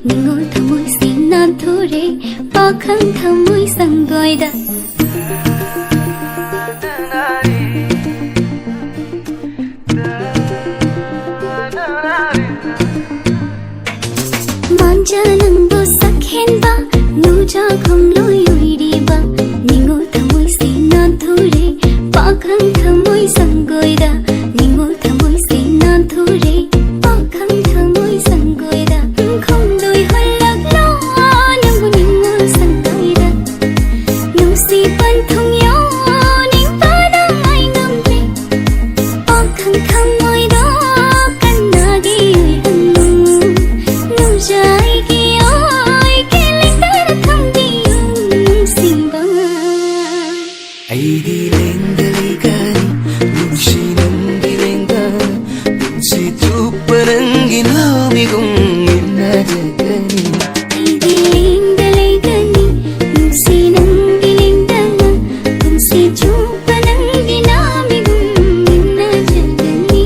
Ningol thamoy sinan thore pakhang thamoy sangoida Manja nangbo sakhenba nuja khamloi uiriba Ningol thamoy sinan thore pakhang thamoy sangoida Ningol thamoy sinan thore pakhang thamoy sangoida Khomdoi halak lo nangbu ningol sangoida Nusi panthung yo ning pada ai namre pakhang thamoy do kannagi uihannu Nujai ki oi ke lingdar thamdiyu simba Aigi lengdaligan nungsinandi lengdan nungsi tuparangi lamigong inajagani Aigi lingdaligani nungsinandi lingdana nungsi tuparangi lamigong inajagani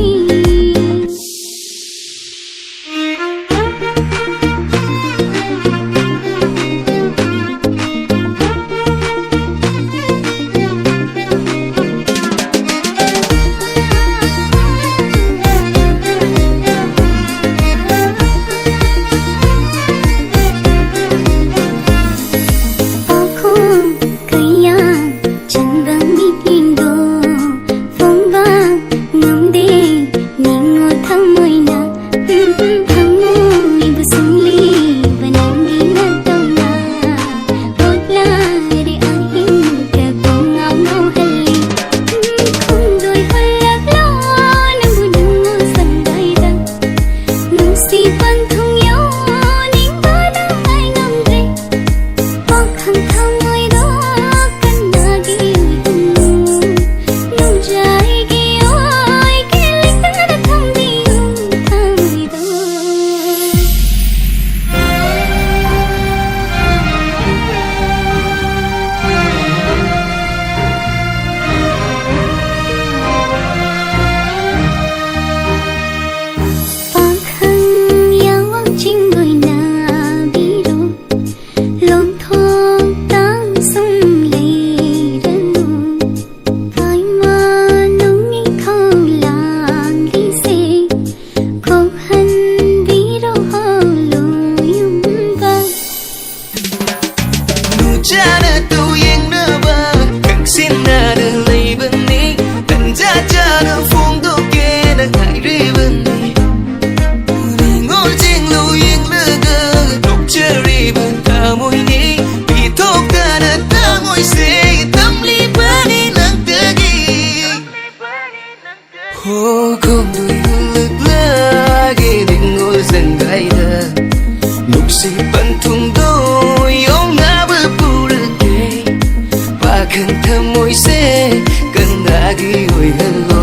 Khomdoi halak lagi ningol sangaida nuksi panthung do yong na bapurake pakhang thamoy se kannagi oi halo